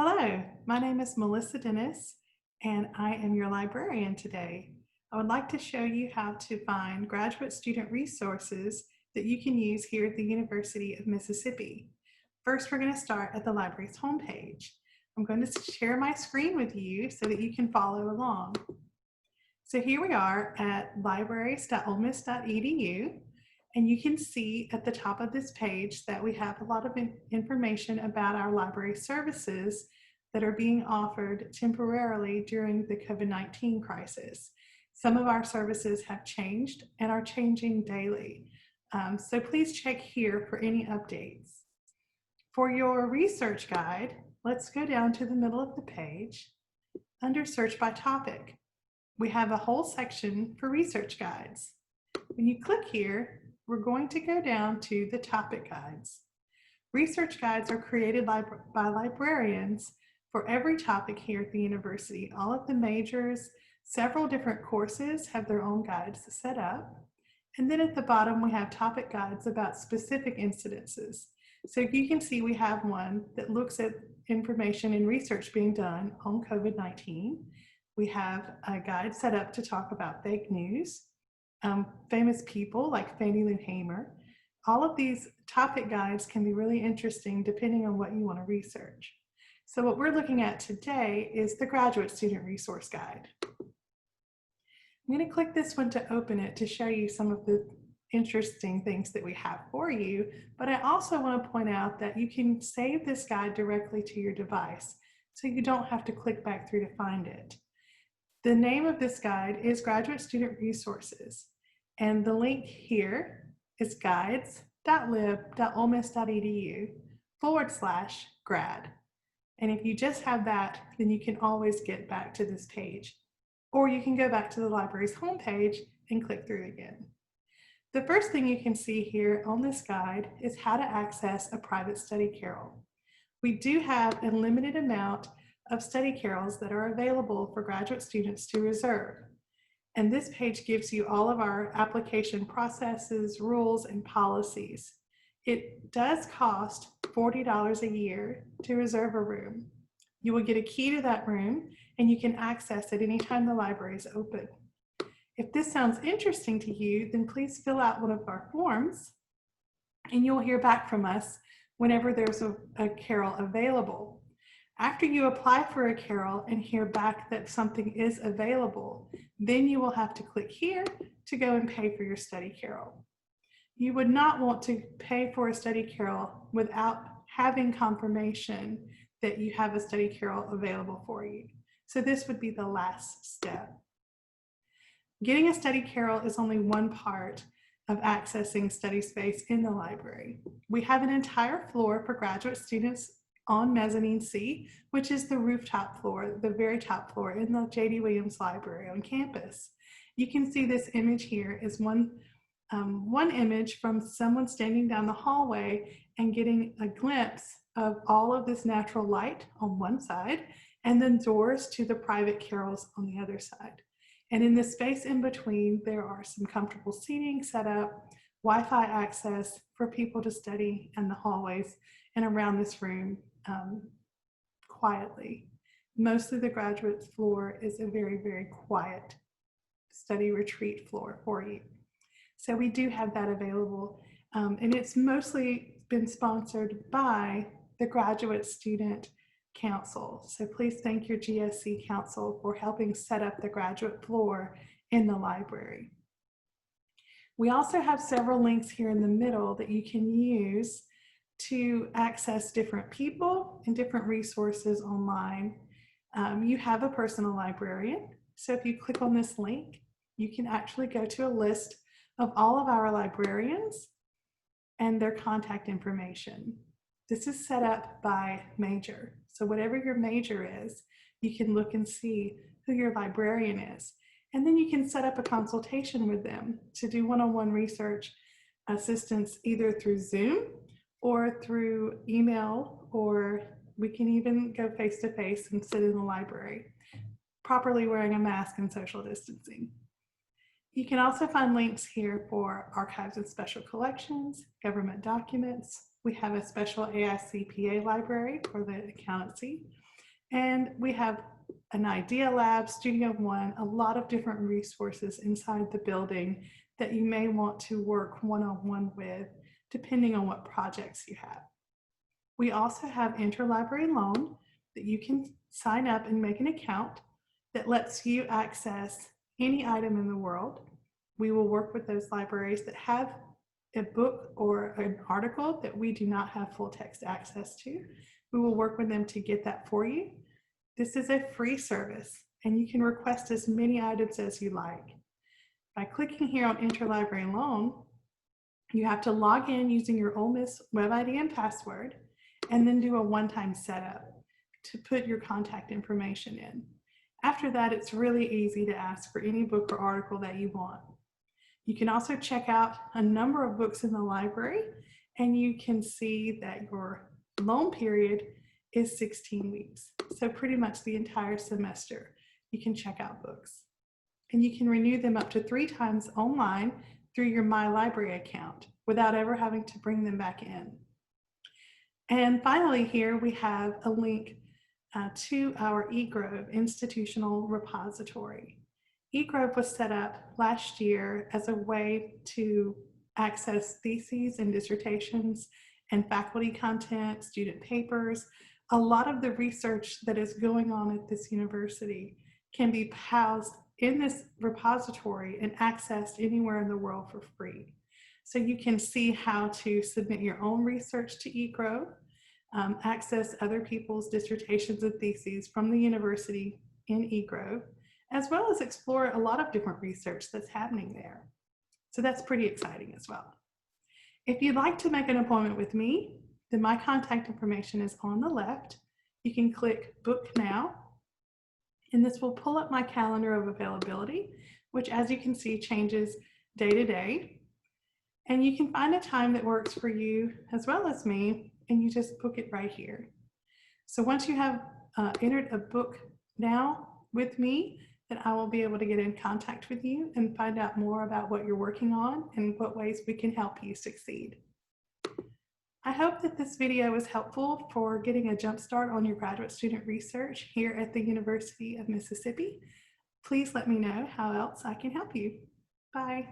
Hello, my name is Melissa Dennis, and I am your librarian today. I would like to show you how to find graduate student resources that you can use here at the University of Mississippi. First, we're going to start at the library's homepage. I'm going to share my screen with you so that you can follow along. So here we are at libraries.olemiss.edu, and you can see at the top of this page that we have a lot of information about our library services that are being offered temporarily during the COVID-19 crisis. Some of our services have changed and are changing daily. So please check here for any updates. For your research guide, let's go down to the middle of the page under Search by Topic. We have a whole section for research guides. When you click here, we're going to go down to the topic guides. Research guides are created by librarians for every topic here at the university. All of the majors, several different courses have their own guides set up. And then at the bottom, we have topic guides about specific incidences. So you can see we have one that looks at information and research being done on COVID-19. We have a guide set up to talk about fake news, famous people like Fannie Lou Hamer. All of these topic guides can be really interesting depending on what you want to research. So what we're looking at today is the Graduate Student Resource Guide. I'm going to click this one to open it to show you some of the interesting things that we have for you, but I also want to point out that you can save this guide directly to your device, so you don't have to click back through to find it. The name of this guide is Graduate Student Resources, and the link here is guides.lib.olemiss.edu/grad. And if you just have that, then you can always get back to this page. Or you can go back to the library's homepage and click through again. The first thing you can see here on this guide is how to access a private study carrel. We do have a limited amount of study carrels that are available for graduate students to reserve. And this page gives you all of our application processes, rules, and policies. It does cost $40 a year to reserve a room. You will get a key to that room, and you can access it anytime the library is open. If this sounds interesting to you, then please fill out one of our forms, and you'll hear back from us whenever there's a carrel available. After you apply for a carrel and hear back that something is available, then you will have to click here to go and pay for your study carrel. You would not want to pay for a study carrel without having confirmation that you have a study carrel available for you. So this would be the last step. Getting a study carrel is only one part of accessing study space in the library. We have an entire floor for graduate students on Mezzanine C, which is the rooftop floor, the very top floor in the J.D. Williams Library on campus. You can see this image here is one image from someone standing down the hallway and getting a glimpse of all of this natural light on one side, and then doors to the private carrels on the other side. And in the space in between, there are some comfortable seating set up, Wi-Fi access for people to study in the hallways and around this room quietly. Most of the graduate floor is a very, very quiet study retreat floor for you. So we do have that available, and it's mostly been sponsored by the Graduate Student Council. So please thank your GSC Council for helping set up the graduate floor in the library. We also have several links here in the middle that you can use to access different people and different resources online. You have a personal librarian. So if you click on this link, you can actually go to a list of all of our librarians and their contact information. This is set up by major. So whatever your major is, you can look and see who your librarian is. And then you can set up a consultation with them to do one-on-one research assistance either through Zoom or through email, or we can even go face-to-face and sit in the library, properly wearing a mask and social distancing. You can also find links here for archives and special collections, government documents. We have a special AICPA library for the accountancy. And we have an Idea Lab, Studio One, a lot of different resources inside the building that you may want to work one-on-one with, depending on what projects you have. We also have interlibrary loan that you can sign up and make an account that lets you access any item in the world. We will work with those libraries that have a book or an article that we do not have full text access to. We will work with them to get that for you. This is a free service, and you can request as many items as you like. By clicking here on Interlibrary Loan, you have to log in using your Ole Miss web ID and password, and then do a one-time setup to put your contact information in. After that, it's really easy to ask for any book or article that you want. You can also check out a number of books in the library, and you can see that your loan period is 16 weeks. So pretty much the entire semester, you can check out books. And you can renew them up to 3 times online through your My Library account without ever having to bring them back in. And finally, here we have a link to our eGrove institutional repository. eGrove was set up last year as a way to access theses and dissertations and faculty content, student papers. A lot of the research that is going on at this university can be housed in this repository and accessed anywhere in the world for free. So you can see how to submit your own research to eGrove, access other people's dissertations and theses from the university in eGrove, as well as explore a lot of different research that's happening there. So that's pretty exciting as well. If you'd like to make an appointment with me, then my contact information is on the left. You can click Book Now, and this will pull up my calendar of availability, which, as you can see, changes day to day. And you can find a time that works for you as well as me, and you just book it right here. So once you have entered a book now with me, then I will be able to get in contact with you and find out more about what you're working on and what ways we can help you succeed. I hope that this video was helpful for getting a jump start on your graduate student research here at the University of Mississippi. Please let me know how else I can help you. Bye.